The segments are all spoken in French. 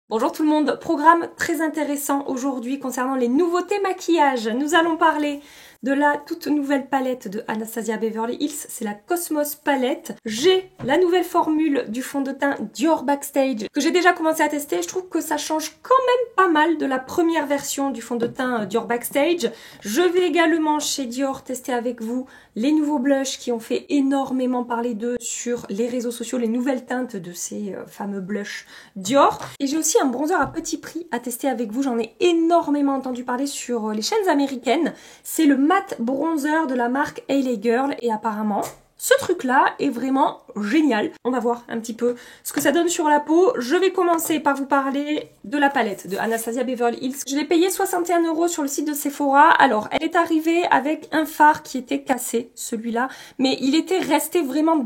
Bonjour tout le monde, programme très intéressant aujourd'hui concernant les nouveautés maquillage. Nous allons parler de la toute nouvelle palette de Anastasia Beverly Hills, c'est la Cosmos palette. J'ai la nouvelle formule du fond de teint Dior Backstage que j'ai déjà commencé à tester. Je trouve que ça change quand même pas mal de la première version du fond de teint Dior Backstage. Je vais également chez Dior tester avec vous les nouveaux blushs qui ont fait énormément parler d'eux sur les réseaux sociaux, les nouvelles teintes de ces fameux blushs Dior. Et j'ai aussi un bronzer à petit prix à tester avec vous, j'en ai énormément entendu parler sur les chaînes américaines. C'est le matte bronzer de la marque Hailey Girl et apparemment ce truc là est vraiment génial. On va voir un petit peu ce que ça donne sur la peau. Je vais commencer par vous parler de la palette de Anastasia Beverly Hills. Je l'ai payée 61 € sur le site de Sephora. Alors elle est arrivée avec un fard qui était cassé, celui-là, mais il était resté vraiment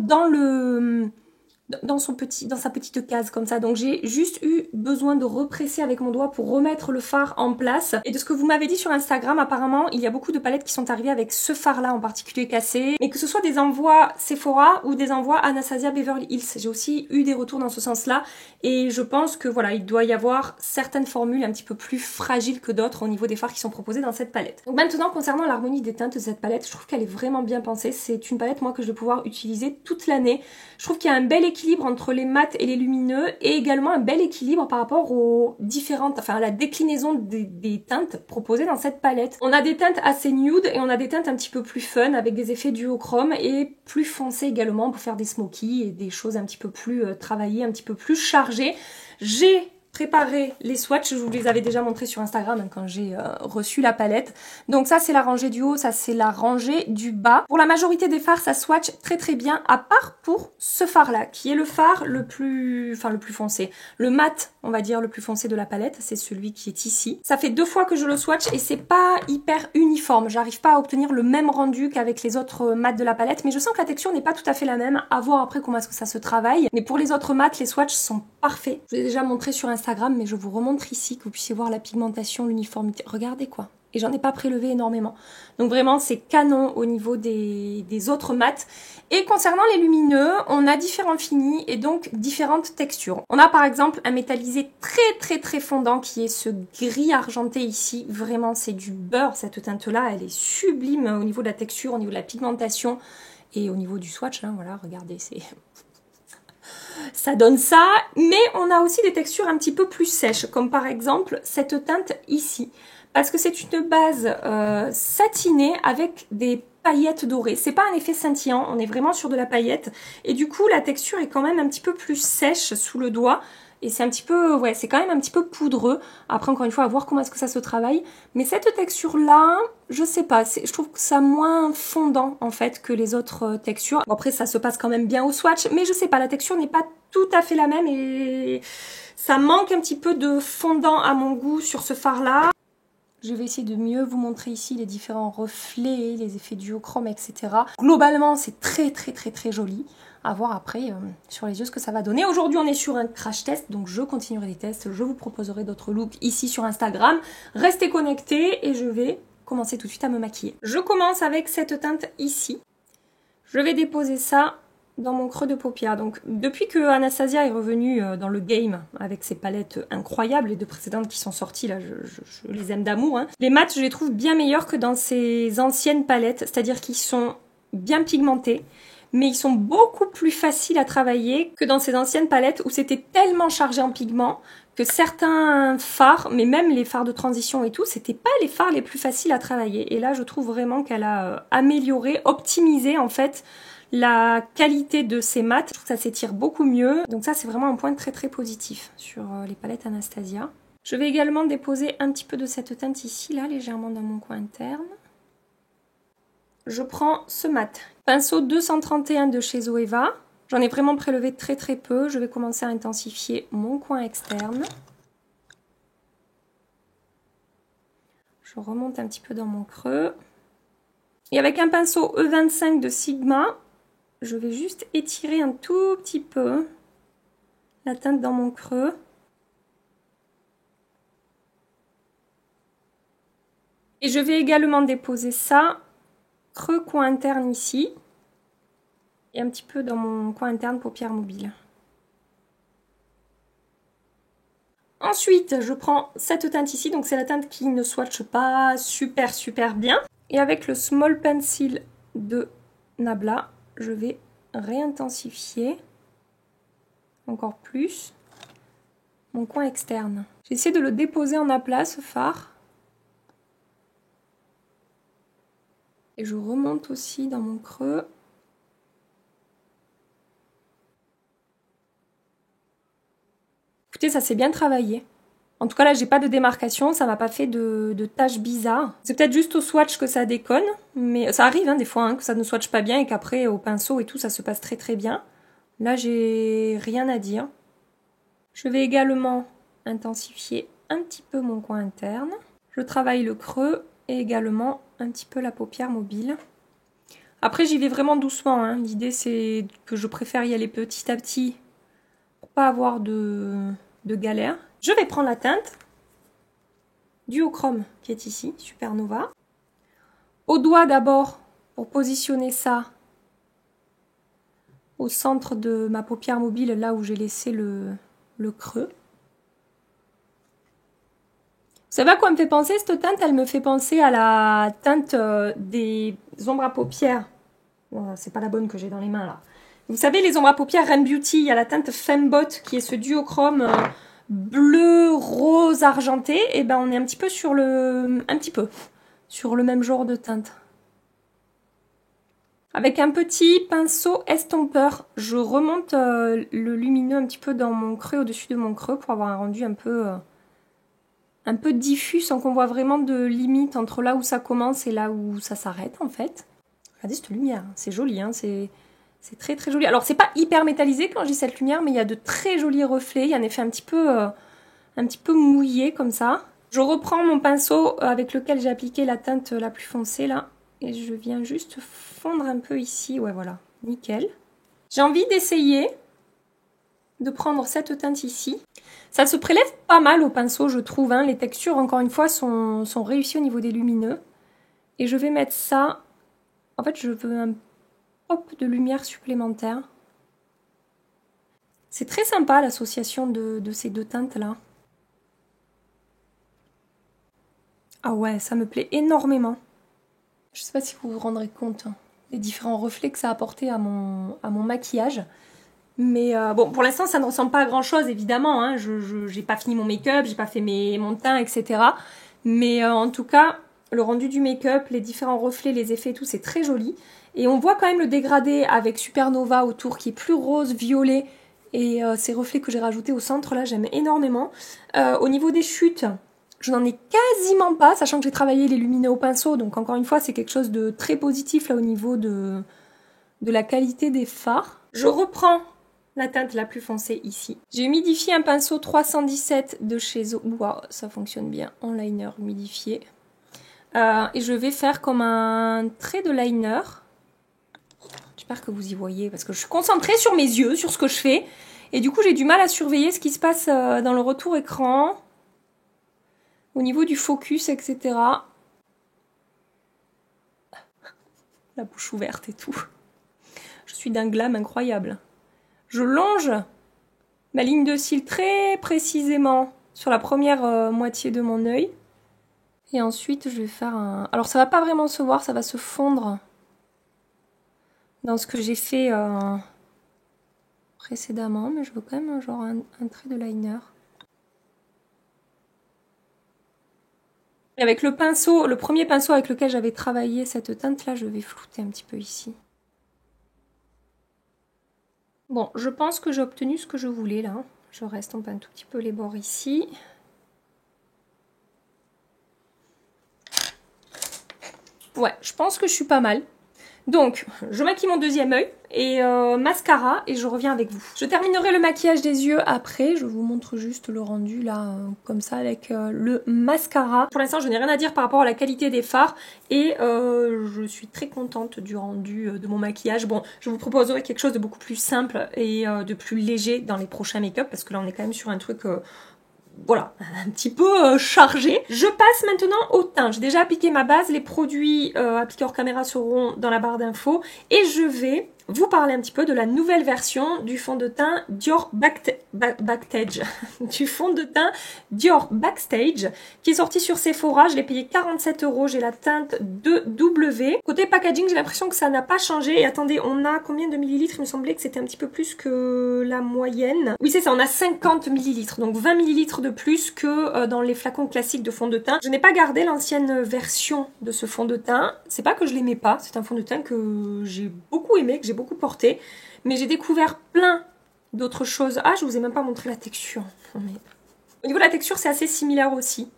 dans sa petite case comme ça, donc j'ai juste eu besoin de represser avec mon doigt pour remettre le fard en place. Et de ce que vous m'avez dit sur Instagram, apparemment il y a beaucoup de palettes qui sont arrivées avec ce fard là en particulier cassé, mais que ce soit des envois Sephora ou des envois Anastasia Beverly Hills, j'ai aussi eu des retours dans ce sens là, et je pense que voilà, il doit y avoir certaines formules un petit peu plus fragiles que d'autres au niveau des fards qui sont proposés dans cette palette. Donc maintenant, concernant l'harmonie des teintes de cette palette, je trouve qu'elle est vraiment bien pensée. C'est une palette moi que je vais pouvoir utiliser toute l'année. Je trouve qu'il y a un bel équilibre entre les mats et les lumineux, et également un bel équilibre par rapport aux différentes, enfin à la déclinaison des teintes proposées dans cette palette. On a des teintes assez nude et on a des teintes un petit peu plus fun avec des effets duochrome et plus foncés également pour faire des smokies et des choses un petit peu plus travaillées, un petit peu plus chargées. J'ai préparer les swatchs, je vous les avais déjà montrés sur Instagram quand j'ai reçu la palette. Donc ça c'est la rangée du haut, ça c'est la rangée du bas. Pour la majorité des fards ça swatch très très bien, à part pour ce fard là qui est le fard le plus foncé, le mat on va dire le plus foncé de la palette, c'est celui qui est ici. Ça fait 2 fois que je le swatch et c'est pas hyper uniforme, j'arrive pas à obtenir le même rendu qu'avec les autres mats de la palette, mais je sens que la texture n'est pas tout à fait la même, à voir après comment est-ce que ça se travaille. Mais pour les autres mats, les swatchs sont parfaits. Je vous ai déjà montré sur Instagram, mais je vous remontre ici que vous puissiez voir la pigmentation, l'uniformité. Regardez quoi. Et j'en ai pas prélevé énormément. Donc vraiment, c'est canon au niveau des autres mats. Et concernant les lumineux, on a différents finis et donc différentes textures. On a par exemple un métallisé très très très fondant qui est ce gris argenté ici. Vraiment, c'est du beurre cette teinte-là. Elle est sublime au niveau de la texture, au niveau de la pigmentation et au niveau du swatch. Hein, voilà, regardez, c'est... ça donne ça, mais on a aussi des textures un petit peu plus sèches, comme par exemple cette teinte ici, parce que c'est une base satinée avec des paillettes dorées. C'est pas un effet scintillant, on est vraiment sur de la paillette, et du coup la texture est quand même un petit peu plus sèche sous le doigt, et c'est un petit peu, ouais, c'est quand même un petit peu poudreux. Après, encore une fois, à voir comment est-ce que ça se travaille. Mais cette texture-là, je sais pas, je trouve que ça moins fondant, en fait, que les autres textures. Bon, après, ça se passe quand même bien au swatch, mais je sais pas, la texture n'est pas tout à fait la même et ça manque un petit peu de fondant à mon goût sur ce fard-là. Je vais essayer de mieux vous montrer ici les différents reflets, les effets duochrome, etc. Globalement, c'est très très très très joli. À voir après sur les yeux ce que ça va donner. Aujourd'hui, on est sur un crash test, donc je continuerai les tests. Je vous proposerai d'autres looks ici sur Instagram. Restez connectés et je vais commencer tout de suite à me maquiller. Je commence avec cette teinte ici. Je vais déposer ça dans mon creux de paupière. Donc depuis que Anastasia est revenue dans le game avec ses palettes incroyables, les 2 précédentes qui sont sorties là, je les aime d'amour. Hein. Les mats, je les trouve bien meilleurs que dans ses anciennes palettes, c'est-à-dire qu'ils sont bien pigmentés, mais ils sont beaucoup plus faciles à travailler que dans ces anciennes palettes où c'était tellement chargé en pigments que certains fards, mais même les fards de transition et tout, c'était pas les fards les plus faciles à travailler. Et là, je trouve vraiment qu'elle a amélioré, optimisé en fait la qualité de ces mats. Je trouve que ça s'étire beaucoup mieux. Donc ça, c'est vraiment un point très très positif sur les palettes Anastasia. Je vais également déposer un petit peu de cette teinte ici, là, légèrement dans mon coin interne. Je prends ce mat. Pinceau 231 de chez Zoeva. J'en ai vraiment prélevé très très peu. Je vais commencer à intensifier mon coin externe. Je remonte un petit peu dans mon creux. Et avec un pinceau E25 de Sigma, je vais juste étirer un tout petit peu la teinte dans mon creux. Et je vais également déposer ça, creux coin interne ici, et un petit peu dans mon coin interne paupière mobile. Ensuite, je prends cette teinte ici, donc c'est la teinte qui ne swatche pas super bien. Et avec le Small Pencil de Nabla, je vais réintensifier encore plus mon coin externe. J'ai essayé de le déposer en aplat, ce fard. Et je remonte aussi dans mon creux. Écoutez, ça s'est bien travaillé. En tout cas, là, j'ai pas de démarcation, ça m'a pas fait de taches bizarres. C'est peut-être juste au swatch que ça déconne, mais ça arrive hein, des fois hein, que ça ne swatche pas bien et qu'après, au pinceau et tout, ça se passe très bien. Là, j'ai rien à dire. Je vais également intensifier un petit peu mon coin interne. Je travaille le creux et également un petit peu la paupière mobile. Après, j'y vais vraiment doucement. Hein. L'idée, c'est que je préfère y aller petit à petit pour pas avoir de galère. Je vais prendre la teinte Duochrome qui est ici, Supernova. Au doigt d'abord, pour positionner ça au centre de ma paupière mobile, là où j'ai laissé le creux. Vous savez à quoi elle me fait penser cette teinte? Elle me fait penser à la teinte des ombres à paupières. Bon, c'est pas la bonne que j'ai dans les mains là. Vous savez les ombres à paupières Ren Beauty, il y a la teinte Fembot qui est ce duochrome bleu, rose, argenté. Et ben on est un petit peu sur le même genre de teinte. Avec un petit pinceau estompeur, je remonte le lumineux un petit peu dans mon creux, au-dessus de mon creux, pour avoir un rendu un peu diffus, sans qu'on voit vraiment de limite entre là où ça commence et là où ça s'arrête en fait. Regardez cette lumière, c'est joli, hein, c'est très joli. Alors c'est pas hyper métallisé quand je dis cette lumière, mais il y a de très jolis reflets, il y a un effet un petit peu mouillé comme ça. Je reprends mon pinceau avec lequel j'ai appliqué la teinte la plus foncée là, et je viens juste fondre un peu ici, ouais voilà, nickel. J'ai envie d'essayer de prendre cette teinte ici. Ça se prélève pas mal au pinceau, je trouve. Hein. Les textures, encore une fois, sont réussies au niveau des lumineux. Et je vais mettre ça... En fait, je veux un pop de lumière supplémentaire. C'est très sympa l'association de ces deux teintes-là. Ah ouais, ça me plaît énormément. Je sais pas si vous vous rendrez compte hein, des différents reflets que ça a apporté à mon maquillage. Mais bon, pour l'instant, ça ne ressemble pas à grand chose, évidemment. Hein. Je n'ai pas fini mon make-up, j'ai pas fait mon teint, etc. Mais en tout cas, le rendu du make-up, les différents reflets, les effets et tout, c'est très joli. Et on voit quand même le dégradé avec Supernova autour, qui est plus rose, violet. Et ces reflets que j'ai rajoutés au centre, là, j'aime énormément. Au niveau des chutes, je n'en ai quasiment pas, sachant que j'ai travaillé les lumineux au pinceau. Donc encore une fois, c'est quelque chose de très positif là au niveau de la qualité des fards. Je reprends la teinte la plus foncée ici. J'ai humidifié un pinceau 317 de chez Zo. Wow, ça fonctionne bien en liner humidifié. Et je vais faire comme un trait de liner. J'espère que vous y voyez parce que je suis concentrée sur mes yeux, sur ce que je fais. Et du coup, j'ai du mal à surveiller ce qui se passe dans le retour écran. Au niveau du focus, etc. La bouche ouverte et tout. Je suis d'un glam incroyable. Je longe ma ligne de cils très précisément sur la première moitié de mon œil. Et ensuite, je vais faire un... Alors, ça va pas vraiment se voir, ça va se fondre dans ce que j'ai fait précédemment. Mais je veux quand même genre un trait de liner. Et avec le pinceau, le premier pinceau avec lequel j'avais travaillé cette teinte-là, je vais flouter un petit peu ici. Bon, je pense que j'ai obtenu ce que je voulais là. Je restompe un tout petit peu les bords ici. Ouais, je pense que je suis pas mal. Donc, je maquille mon deuxième œil et mascara et je reviens avec vous. Je terminerai le maquillage des yeux après. Je vous montre juste le rendu là, comme ça, avec le mascara. Pour l'instant, je n'ai rien à dire par rapport à la qualité des fards et je suis très contente du rendu de mon maquillage. Bon, je vous proposerai quelque chose de beaucoup plus simple et de plus léger dans les prochains make-up parce que là, on est quand même sur un truc... voilà, un petit peu chargé. Je passe maintenant au teint. J'ai déjà appliqué ma base. Les produits appliqués hors caméra seront dans la barre d'infos. Et je vais vous parler un petit peu de la nouvelle version du fond de teint Dior Backstage, du fond de teint Dior Backstage, qui est sorti sur Sephora. Je l'ai payé 47 €. J'ai la teinte 2W. Côté packaging, j'ai l'impression que ça n'a pas changé. Et attendez, on a combien de millilitres? Il me semblait que c'était un petit peu plus que la moyenne. Oui, c'est ça, on a 50 millilitres, donc 20 millilitres de plus que dans les flacons classiques de fond de teint. Je n'ai pas gardé l'ancienne version de ce fond de teint. C'est pas que je l'aimais pas, c'est un fond de teint que j'ai beaucoup aimé, que j'ai beaucoup porté, mais j'ai découvert plein d'autres choses. Ah, je vous ai même pas montré la texture. Mais... Au niveau de la texture, c'est assez similaire aussi.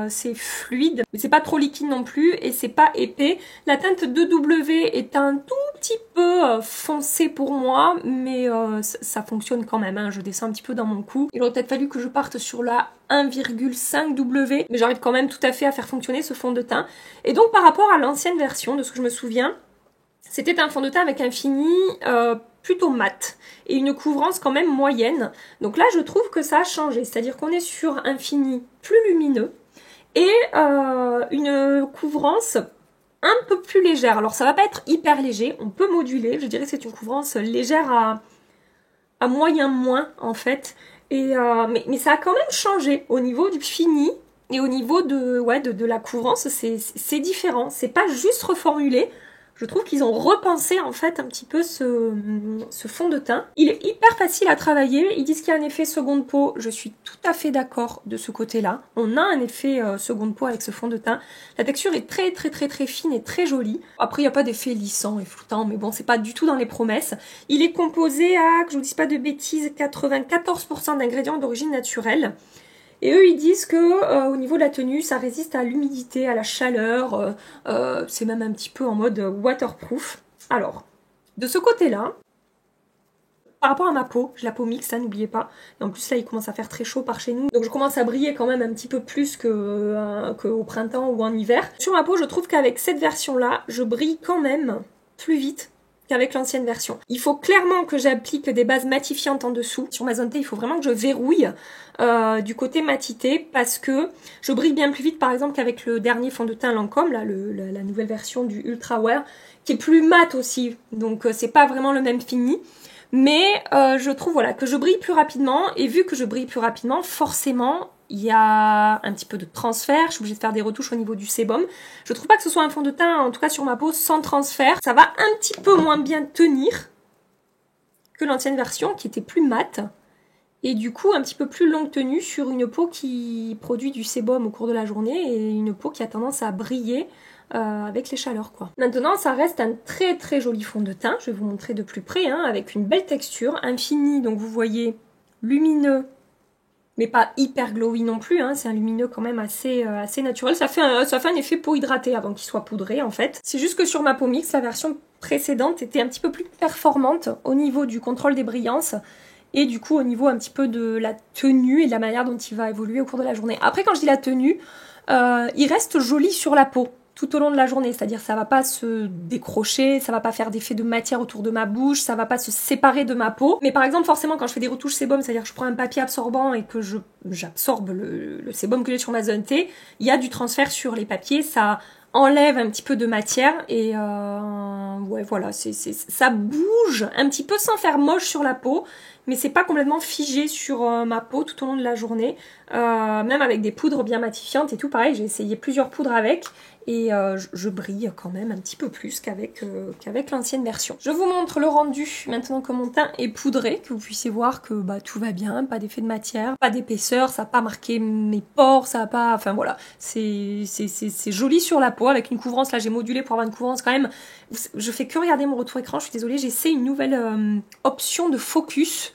C'est fluide, mais c'est pas trop liquide non plus et c'est pas épais. La teinte 2W est un tout petit peu foncé pour moi, mais ça fonctionne quand même. Hein. Je descends un petit peu dans mon cou. Il aurait peut-être fallu que je parte sur la 1,5W, mais j'arrive quand même tout à fait à faire fonctionner ce fond de teint. Et donc par rapport à l'ancienne version, de ce que je me souviens, c'était un fond de teint avec un fini plutôt mat et une couvrance quand même moyenne. Donc là, je trouve que ça a changé. C'est-à-dire qu'on est sur un fini plus lumineux et une couvrance un peu plus légère. Alors ça va pas être hyper léger, on peut moduler. Je dirais que c'est une couvrance légère à moyen moins en fait. Et, mais ça a quand même changé au niveau du fini et au niveau de la couvrance. C'est différent. C'est pas juste reformulé. Je trouve qu'ils ont repensé en fait un petit peu ce fond de teint. Il est hyper facile à travailler. Ils disent qu'il y a un effet seconde peau. Je suis tout à fait d'accord de ce côté-là. On a un effet seconde peau avec ce fond de teint. La texture est très très très très fine et très jolie. Après, il n'y a pas d'effet lissant et floutant, mais bon, c'est pas du tout dans les promesses. Il est composé à, que je vous dise pas de bêtises, 94% d'ingrédients d'origine naturelle. Et eux, ils disent que au niveau de la tenue, ça résiste à l'humidité, à la chaleur. C'est même un petit peu en mode waterproof. Alors, de ce côté-là, par rapport à ma peau, j'ai la peau mixte, hein, n'oubliez pas. Et en plus, là, il commence à faire très chaud par chez nous. Donc, je commence à briller quand même un petit peu plus qu'au printemps ou en hiver. Sur ma peau, je trouve qu'avec cette version-là, je brille quand même plus vite qu'avec l'ancienne version. Il faut clairement que j'applique des bases matifiantes en dessous. Sur ma zone T, il faut vraiment que je verrouille du côté matité parce que je brille bien plus vite par exemple qu'avec le dernier fond de teint Lancôme, là, la nouvelle version du Ultra Wear, qui est plus mat aussi. Donc c'est pas vraiment le même fini. Mais je trouve voilà que je brille plus rapidement et vu que je brille plus rapidement, forcément il y a un petit peu de transfert, je suis obligée de faire des retouches au niveau du sébum. Je trouve pas que ce soit un fond de teint, en tout cas sur ma peau, sans transfert. Ça va un petit peu moins bien tenir que l'ancienne version qui était plus mate. Et du coup un petit peu plus longue tenue sur une peau qui produit du sébum au cours de la journée et une peau qui a tendance à briller avec les chaleurs quoi. Maintenant ça reste un très très joli fond de teint, je vais vous montrer de plus près, hein, avec une belle texture, un fini donc vous voyez lumineux mais pas hyper glowy non plus, hein. C'est un lumineux quand même assez naturel. Ça fait un effet peau hydratée avant qu'il soit poudré en fait. C'est juste que sur ma peau mixte, la version précédente était un petit peu plus performante au niveau du contrôle des brillances et du coup au niveau un petit peu de la tenue et de la manière dont il va évoluer au cours de la journée. Après quand je dis la tenue, il reste joli sur la peau tout au long de la journée, c'est-à-dire ça va pas se décrocher, ça va pas faire d'effet de matière autour de ma bouche, ça va pas se séparer de ma peau. Mais par exemple forcément quand je fais des retouches sébum, c'est-à-dire que je prends un papier absorbant et que j'absorbe le sébum que j'ai sur ma zone T, il y a du transfert sur les papiers, ça enlève un petit peu de matière et ouais voilà, ça bouge un petit peu sans faire moche sur la peau, mais c'est pas complètement figé sur ma peau tout au long de la journée, même avec des poudres bien matifiantes et tout pareil, j'ai essayé plusieurs poudres avec et je brille quand même un petit peu plus qu'avec l'ancienne version. Je vous montre le rendu maintenant que mon teint est poudré, que vous puissiez voir que bah, tout va bien, pas d'effet de matière, pas d'épaisseur, ça n'a pas marqué mes pores, ça n'a pas... Enfin voilà, c'est joli sur la peau avec une couvrance, là j'ai modulé pour avoir une couvrance quand même. Je fais que regarder mon retour écran, je suis désolée, j'essaie une nouvelle option de focus.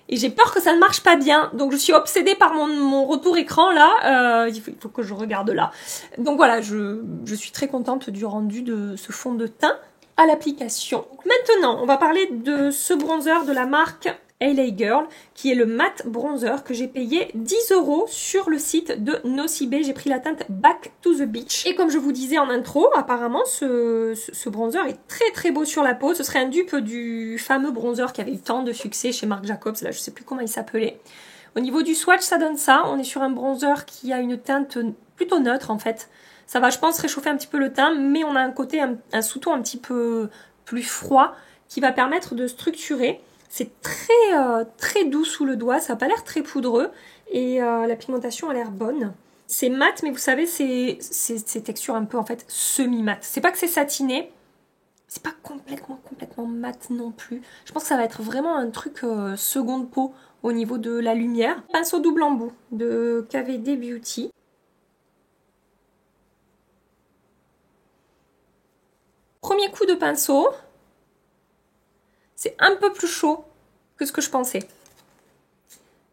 Et j'ai peur que ça ne marche pas bien, donc je suis obsédée par mon retour écran là, il faut que je regarde là. Donc voilà, je suis très contente du rendu de ce fond de teint à l'application. Maintenant, on va parler de ce bronzer de la marque LA Girl, qui est le matte bronzer que j'ai payé 10 € sur le site de Nocibé. J'ai pris la teinte Back to the Beach. Et comme je vous disais en intro, apparemment ce bronzer est très très beau sur la peau. Ce serait un dupe du fameux bronzer qui avait eu tant de succès chez Marc Jacobs. Là, je sais plus comment il s'appelait. Au niveau du swatch, ça donne ça. On est sur un bronzer qui a une teinte plutôt neutre en fait. Ça va, je pense, réchauffer un petit peu le teint, mais on a un côté, un sous-ton un petit peu plus froid qui va permettre de structurer. C'est très doux sous le doigt, ça n'a pas l'air très poudreux et la pigmentation a l'air bonne. C'est mat, mais vous savez, c'est textures un peu en fait semi-mat. C'est pas que c'est satiné, c'est pas complètement mat non plus. Je pense que ça va être vraiment un truc seconde peau au niveau de la lumière. Pinceau double embout de KVD Beauty. Premier coup de pinceau. C'est un peu plus chaud que ce que je pensais.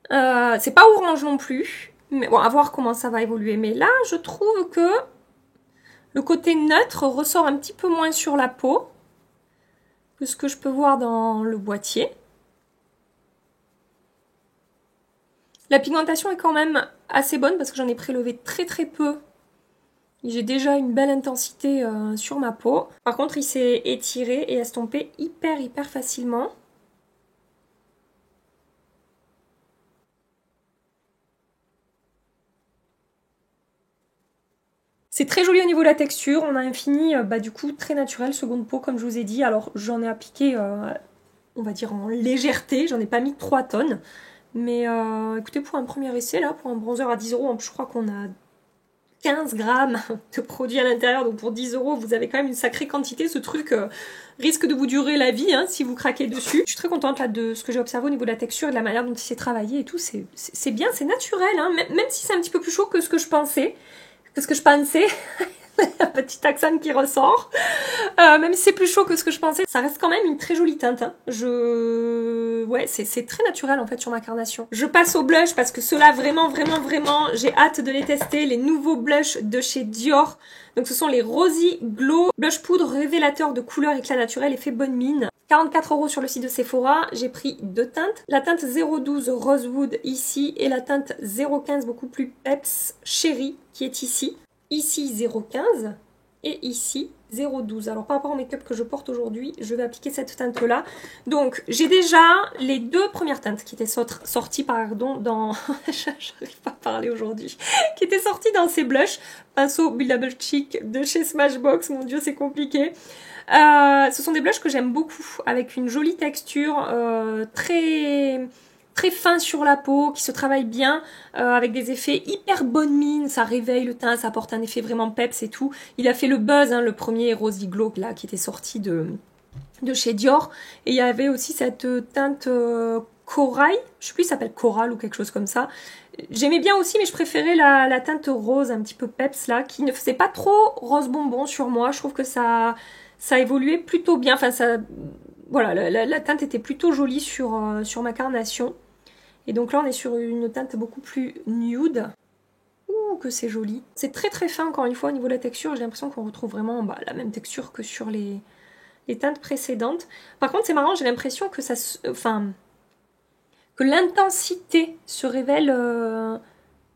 C'est pas orange non plus. Mais bon, à voir comment ça va évoluer. Mais là, je trouve que le côté neutre ressort un petit peu moins sur la peau que ce que je peux voir dans le boîtier. La pigmentation est quand même assez bonne parce que j'en ai prélevé très peu. J'ai déjà une belle intensité sur ma peau. Par contre, il s'est étiré et estompé hyper facilement. C'est très joli au niveau de la texture. On a un fini du coup très naturel, seconde peau comme je vous ai dit. Alors j'en ai appliqué, on va dire en légèreté. J'en ai pas mis 3 tonnes. Mais écoutez, pour un premier essai, là, pour un bronzer à 10 €, en plus je crois qu'on a 15 grammes de produits à l'intérieur, donc pour 10 €, vous avez quand même une sacrée quantité. Ce truc risque de vous durer la vie hein, si vous craquez dessus. Je suis très contente là, de ce que j'ai observé au niveau de la texture et de la manière dont il s'est travaillé et tout. C'est bien, c'est naturel, hein, même si c'est un petit peu plus chaud que ce que je pensais. Un petit accent qui ressort. Même si c'est plus chaud que ce que je pensais, ça reste quand même une très jolie teinte. Hein. Ouais, c'est très naturel en fait sur ma carnation. Je passe au blush parce que ceux-là, vraiment, j'ai hâte de les tester. Les nouveaux blushs de chez Dior. Donc ce sont les Rosy Glow Blush Poudre révélateur de couleur éclat naturel effet bonne mine. 44 € sur le site de Sephora. J'ai pris 2 teintes. La teinte 012 Rosewood ici et la teinte 015 beaucoup plus peps Chérie qui est ici. Ici 015 et ici 012. Alors par rapport au make-up que je porte aujourd'hui, je vais appliquer cette teinte là. Donc j'ai déjà les 2 premières teintes qui étaient sorties dans... J'arrive pas à parler aujourd'hui. Qui étaient sorties dans ces blushs. Pinceau Buildable Cheek de chez Smashbox. Mon dieu c'est compliqué. Ce sont des blushs que j'aime beaucoup. Avec une jolie texture très fin sur la peau, qui se travaille bien, avec des effets hyper bonne mine, ça réveille le teint, ça apporte un effet vraiment peps et tout. Il a fait le buzz, hein, le premier Rosy Glow là, qui était sorti de chez Dior. Et il y avait aussi cette teinte corail, je sais plus, ça s'appelle coral ou quelque chose comme ça. J'aimais bien aussi, mais je préférais la teinte rose, un petit peu peps là, qui ne faisait pas trop rose bonbon sur moi. Je trouve que ça évoluait plutôt bien, enfin ça... Voilà, la teinte était plutôt jolie sur ma carnation. Et donc là, on est sur une teinte beaucoup plus nude. Ouh, que c'est joli. C'est très fin, encore une fois, au niveau de la texture. J'ai l'impression qu'on retrouve vraiment la même texture que sur les teintes précédentes. Par contre, c'est marrant, j'ai l'impression que que l'intensité se révèle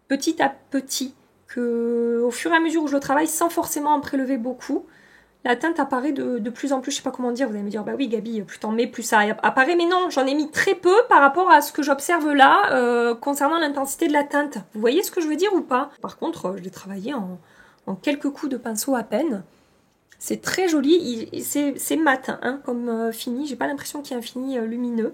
petit à petit. Que au fur et à mesure où je le travaille, sans forcément en prélever beaucoup, la teinte apparaît de plus en plus, je sais pas comment dire, vous allez me dire, bah oui Gabi, plus t'en mets, plus ça apparaît, mais non, j'en ai mis très peu par rapport à ce que j'observe là, concernant l'intensité de la teinte. Vous voyez ce que je veux dire ou pas? Par contre, je l'ai travaillé en quelques coups de pinceau à peine. C'est très joli, c'est mat hein, comme fini, j'ai pas l'impression qu'il y a un fini lumineux.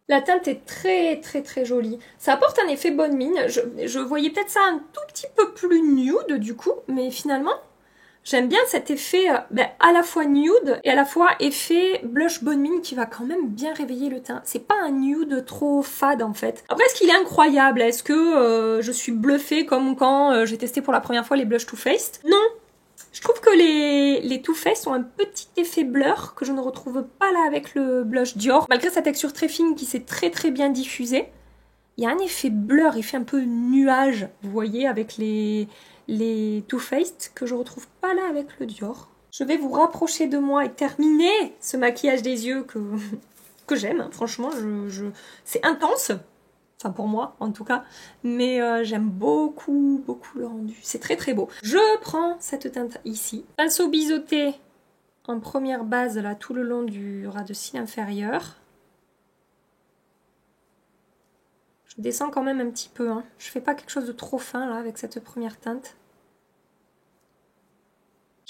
La teinte est très jolie. Ça apporte un effet bonne mine. Je voyais peut-être ça un tout petit peu plus nude du coup, mais finalement, j'aime bien cet effet à la fois nude et à la fois effet blush bonne mine qui va quand même bien réveiller le teint. C'est pas un nude trop fade en fait. Après, est-ce qu'il est incroyable? Est-ce que je suis bluffée comme quand j'ai testé pour la première fois les blushs Too Faced? Non. Je trouve que les Too Faced ont un petit effet blur que je ne retrouve pas là avec le blush Dior. Malgré sa texture très fine qui s'est très bien diffusée, il y a un effet blur, effet un peu nuage, vous voyez, avec les Too Faced que je retrouve pas là avec le Dior. Je vais vous rapprocher de moi et terminer ce maquillage des yeux que j'aime. Hein. Franchement, c'est intense. Enfin pour moi en tout cas, mais j'aime beaucoup le rendu, c'est très beau. Je prends cette teinte ici, pinceau biseauté en première base là tout le long du ras de cils inférieur. Je descends quand même un petit peu, hein. Je fais pas quelque chose de trop fin là avec cette première teinte.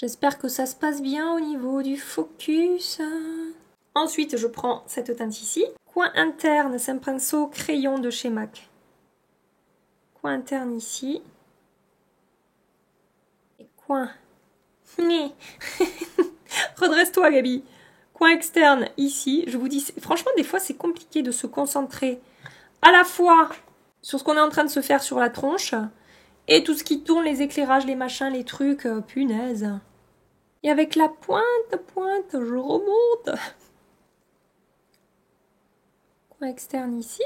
J'espère que ça se passe bien au niveau du focus. Ensuite, je prends cette teinte ici. Coin interne, c'est un pinceau crayon de chez MAC. Coin interne ici. Et coin... Redresse-toi, Gabi. Coin externe ici. Je vous dis, franchement, des fois, c'est compliqué de se concentrer à la fois sur ce qu'on est en train de se faire sur la tronche et tout ce qui tourne, les éclairages, les machins, les trucs. Punaise. Et avec la pointe, je remonte. Coin externe ici.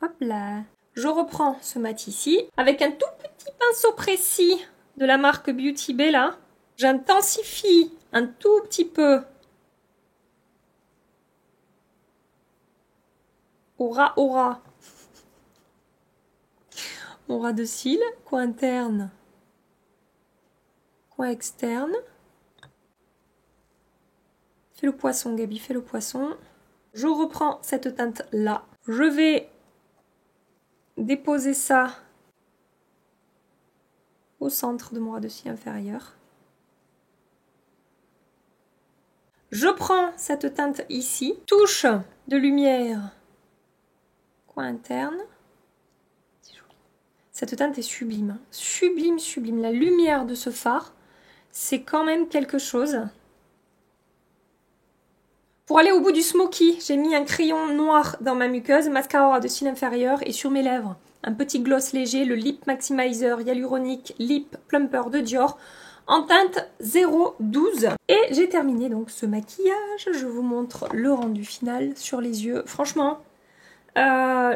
Hop là. Je reprends ce mat ici avec un tout petit pinceau précis de la marque Beauty Bella. J'intensifie un tout petit peu. Aura. Mon ras de cils, coin interne, coin externe. Fais le poisson, Gabi, fais le poisson. Je reprends cette teinte là. Je vais déposer ça au centre de mon ras de cils inférieur. Je prends cette teinte ici, touche de lumière, coin interne. Cette teinte est sublime, sublime, sublime. La lumière de ce fard, c'est quand même quelque chose. Pour aller au bout du smoky, j'ai mis un crayon noir dans ma muqueuse, mascara de cils inférieur et sur mes lèvres, un petit gloss léger, le Lip Maximizer Hyaluronic Lip Plumper de Dior en teinte 012. Et j'ai terminé donc ce maquillage. Je vous montre le rendu final sur les yeux. Franchement,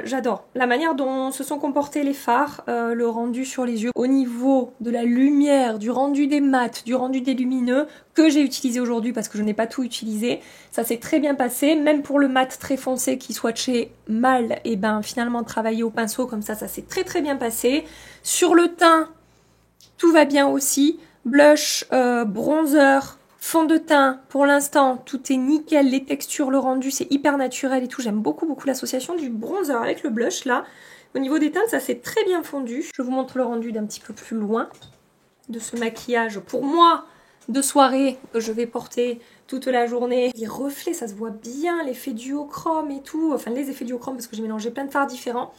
j'adore la manière dont se sont comportés les fards, le rendu sur les yeux au niveau de la lumière, du rendu des mats, du rendu des lumineux que j'ai utilisé aujourd'hui parce que je n'ai pas tout utilisé. Ça s'est très bien passé, même pour le mat très foncé qui swatchait mal, et ben finalement travaillé au pinceau comme ça s'est très très bien passé. Sur le teint, tout va bien aussi. Blush, bronzer, fond de teint, pour l'instant, tout est nickel, les textures, le rendu, c'est hyper naturel et tout. J'aime beaucoup, beaucoup l'association du bronzer avec le blush, là. Au niveau des teintes, ça s'est très bien fondu. Je vous montre le rendu d'un petit peu plus loin de ce maquillage. Pour moi, de soirée, que je vais porter toute la journée. Les reflets, ça se voit bien, l'effet duochrome et tout. Enfin, les effets duochrome, parce que j'ai mélangé plein de fards différents.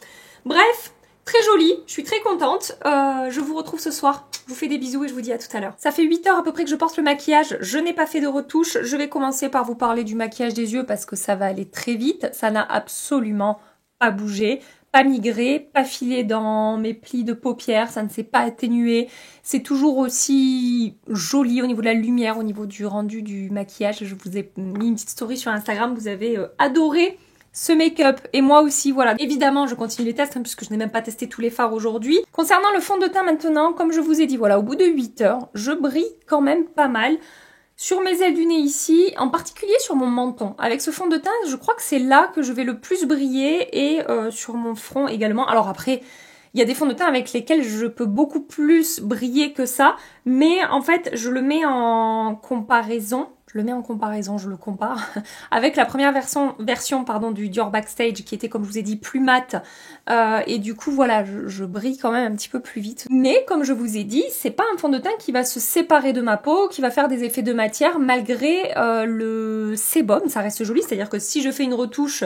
Bref, très jolie, je suis très contente. Je vous retrouve ce soir. Je vous fais des bisous et je vous dis à tout à l'heure. Ça fait 8 heures à peu près que je porte le maquillage. Je n'ai pas fait de retouche. Je vais commencer par vous parler du maquillage des yeux parce que ça va aller très vite. Ça n'a absolument pas bougé, pas migré, pas filé dans mes plis de paupières. Ça ne s'est pas atténué. C'est toujours aussi joli au niveau de la lumière, au niveau du rendu du maquillage. Je vous ai mis une petite story sur Instagram. Vous avez adoré ce make-up, et moi aussi, voilà. Évidemment, je continue les tests, puisque je n'ai même pas testé tous les fards aujourd'hui. Concernant le fond de teint maintenant, comme je vous ai dit, voilà, au bout de 8 heures, je brille quand même pas mal. Sur mes ailes du nez ici, en particulier sur mon menton. Avec ce fond de teint, je crois que c'est là que je vais le plus briller, et sur mon front également. Alors après, il y a des fonds de teint avec lesquels je peux beaucoup plus briller que ça, mais en fait, je le mets en comparaison. Je le compare avec la première version du Dior Backstage qui était, comme je vous ai dit, plus mat. Et du coup, voilà, je brille quand même un petit peu plus vite. Mais comme je vous ai dit, c'est pas un fond de teint qui va se séparer de ma peau, qui va faire des effets de matière malgré le sébum. Ça reste joli, c'est-à-dire que si je fais une retouche,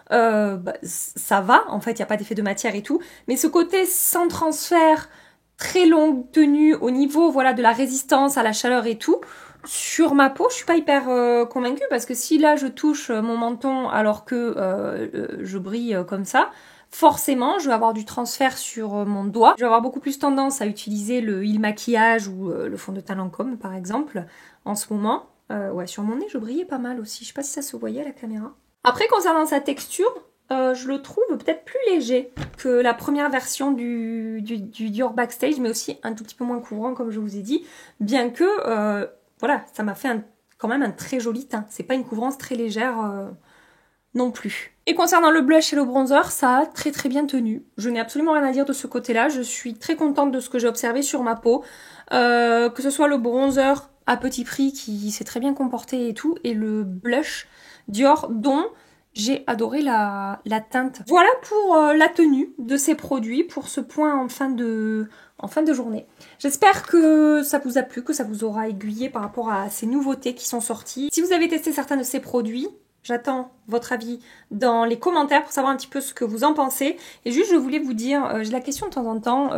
ça va. En fait, il n'y a pas d'effet de matière et tout. Mais ce côté sans transfert, très longue tenue au niveau, voilà, de la résistance à la chaleur et tout, sur ma peau, je suis pas hyper convaincue parce que si là je touche mon menton alors que je brille comme ça, forcément je vais avoir du transfert sur mon doigt. Je vais avoir beaucoup plus tendance à utiliser le Heal Maquillage ou le fond de teint Lancôme par exemple en ce moment. Ouais, sur mon nez je brillais pas mal aussi, je sais pas si ça se voyait à la caméra. Après, concernant sa texture, je le trouve peut-être plus léger que la première version du Dior Backstage, mais aussi un tout petit peu moins couvrant comme je vous ai dit, bien que voilà, ça m'a fait quand même un très joli teint. C'est pas une couvrance très légère non plus. Et concernant le blush et le bronzer, ça a très très bien tenu. Je n'ai absolument rien à dire de ce côté-là. Je suis très contente de ce que j'ai observé sur ma peau. Que ce soit le bronzer à petit prix qui s'est très bien comporté et tout, et le blush Dior dont J'ai adoré la teinte. Voilà pour la tenue de ces produits, pour ce point en fin de journée. J'espère que ça vous a plu, que ça vous aura aiguillé par rapport à ces nouveautés qui sont sorties. Si vous avez testé certains de ces produits, j'attends votre avis dans les commentaires pour savoir un petit peu ce que vous en pensez. Et juste, je voulais vous dire, j'ai la question de temps en temps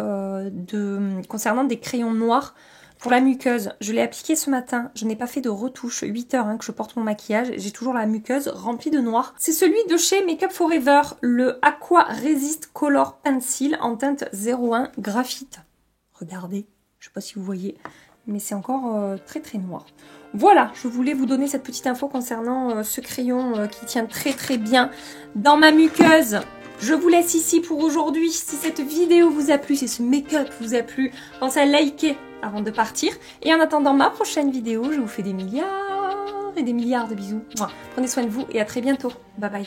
concernant des crayons noirs pour la muqueuse. Je l'ai appliqué ce matin, je n'ai pas fait de retouche, 8 heures que je porte mon maquillage. J'ai toujours la muqueuse remplie de noir. C'est celui de chez Makeup Forever, le Aqua Resist Color Pencil en teinte 01 graphite. Regardez, je sais pas si vous voyez, mais c'est encore très très noir. Voilà, je voulais vous donner cette petite info concernant ce crayon qui tient très très bien dans ma muqueuse. Je vous laisse ici pour aujourd'hui. Si cette vidéo vous a plu, si ce make-up vous a plu, pensez à liker avant de partir. Et en attendant ma prochaine vidéo, je vous fais des milliards et des milliards de bisous. Prenez soin de vous et à très bientôt. Bye bye.